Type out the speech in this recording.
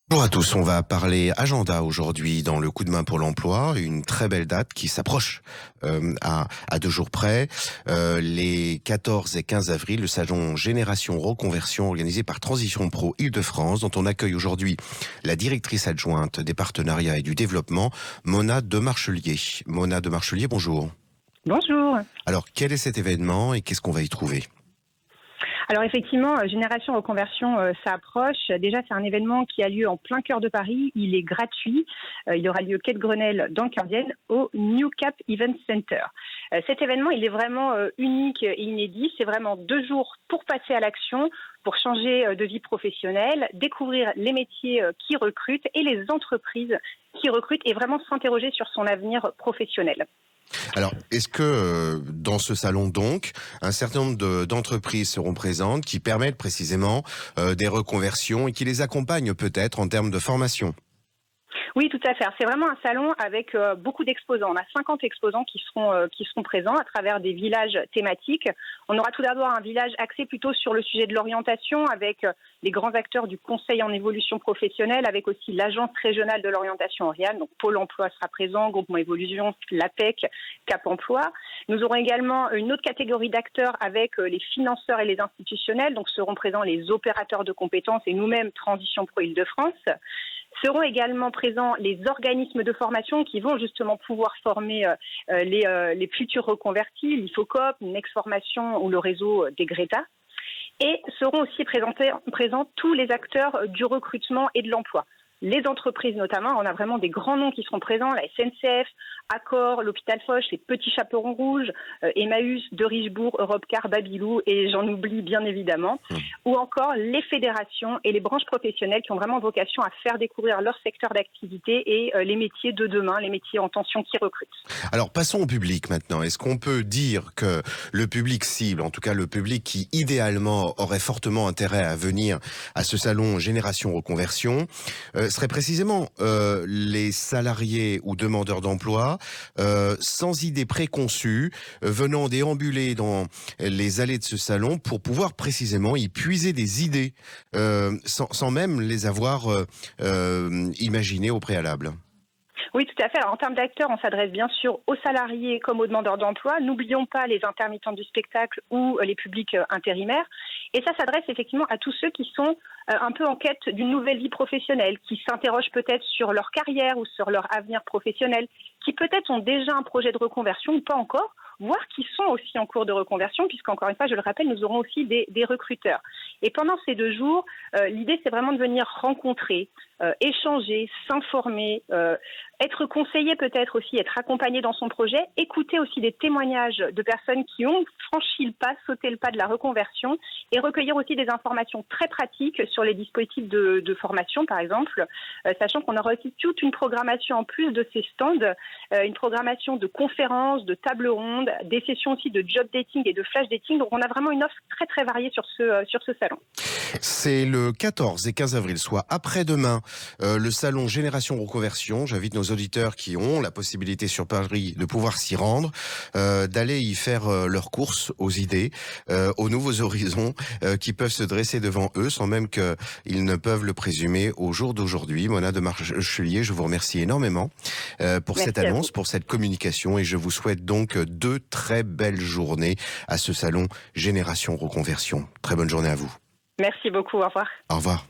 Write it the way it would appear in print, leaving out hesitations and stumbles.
Bonjour à tous, on va parler agenda aujourd'hui dans le coup de main pour l'emploi, une très belle date qui s'approche à 2 jours près, les 14 et 15 avril, le salon Génération Reconversion organisé par Transition Pro Île-de-France, dont on accueille aujourd'hui la directrice adjointe des partenariats et du développement, Mona Demarchelier. Mona Demarchelier, bonjour. Bonjour. Alors, quel est cet événement et qu'est-ce qu'on va y trouver? Alors effectivement, Génération Reconversion s'approche. Déjà, c'est un événement qui a lieu en plein cœur de Paris. Il est gratuit. Il aura lieu quai de Grenelle dans le quart d'Ienne au New Cap Event Center. Cet événement, il est vraiment unique et inédit. C'est vraiment 2 jours pour passer à l'action, pour changer de vie professionnelle, découvrir les métiers qui recrutent et les entreprises qui recrutent et vraiment s'interroger sur son avenir professionnel. Alors, est-ce que dans ce salon, donc, un certain nombre d'entreprises seront présentes qui permettent précisément des reconversions et qui les accompagnent peut-être en termes de formation? Oui, tout à fait. C'est vraiment un salon avec beaucoup d'exposants. On a 50 exposants qui seront présents à travers des villages thématiques. On aura tout d'abord un village axé plutôt sur le sujet de l'orientation avec les grands acteurs du conseil en évolution professionnelle, avec aussi l'agence régionale de l'orientation Oriane. Donc Pôle emploi sera présent, Groupement Évolution, l'APEC, Cap Emploi. Nous aurons également une autre catégorie d'acteurs avec les financeurs et les institutionnels. Donc seront présents les opérateurs de compétences et nous-mêmes Transition Pro Île-de-France. Seront également présents les organismes de formation qui vont justement pouvoir former les futurs reconvertis, l'IFOCOP, Next Formation ou le réseau des Greta. Et seront aussi présents tous les acteurs du recrutement et de l'emploi. Les entreprises notamment, on a vraiment des grands noms qui seront présents, la SNCF, Accor, l'Hôpital Foch, les Petits Chaperons Rouges, Emmaüs, De Richebourg, Europcar, Babylou et j'en oublie bien évidemment, ou encore les fédérations et les branches professionnelles qui ont vraiment vocation à faire découvrir leur secteur d'activité et les métiers de demain, les métiers en tension qui recrutent. Alors, passons au public maintenant. Est-ce qu'on peut dire que le public cible, en tout cas le public qui idéalement aurait fortement intérêt à venir à ce salon Génération Reconversion, serait précisément les salariés ou demandeurs d'emploi sans idées préconçues, venant déambuler dans les allées de ce salon pour pouvoir précisément y puiser des idées sans même les avoir imaginées au préalable? Oui, tout à fait. Alors, en termes d'acteurs, on s'adresse bien sûr aux salariés comme aux demandeurs d'emploi. N'oublions pas les intermittents du spectacle ou les publics intérimaires. Et ça s'adresse effectivement à tous ceux qui sont un peu en quête d'une nouvelle vie professionnelle, qui s'interrogent peut-être sur leur carrière ou sur leur avenir professionnel, qui peut-être ont déjà un projet de reconversion ou pas encore, voire qui sont aussi en cours de reconversion, puisqu'encore une fois, je le rappelle, nous aurons aussi des recruteurs. Et pendant ces 2 jours, l'idée, c'est vraiment de venir rencontrer, échanger, s'informer, être conseillé peut-être aussi, être accompagné dans son projet, écouter aussi des témoignages de personnes qui ont franchi le pas, sauté le pas de la reconversion et recueillir aussi des informations très pratiques sur les dispositifs de formation, par exemple, sachant qu'on aura aussi toute une programmation en plus de ces stands, une programmation de conférences, de tables rondes, des sessions aussi de job dating et de flash dating. Donc on a vraiment une offre très très variée sur ce salon. C'est le 14 et 15 avril, soit après-demain, le salon Génération Reconversion. J'invite nos auditeurs qui ont la possibilité sur Paris de pouvoir s'y rendre, d'aller y faire leurs courses aux idées, aux nouveaux horizons qui peuvent se dresser devant eux sans même qu'ils ne peuvent le présumer au jour d'aujourd'hui. Mona Demarchelier, je vous remercie énormément pour cette Merci à vous. annonce, pour cette communication et je vous souhaite donc 2 très belles journées à ce salon Génération Reconversion. Très bonne journée à vous. Merci beaucoup, au revoir. Au revoir.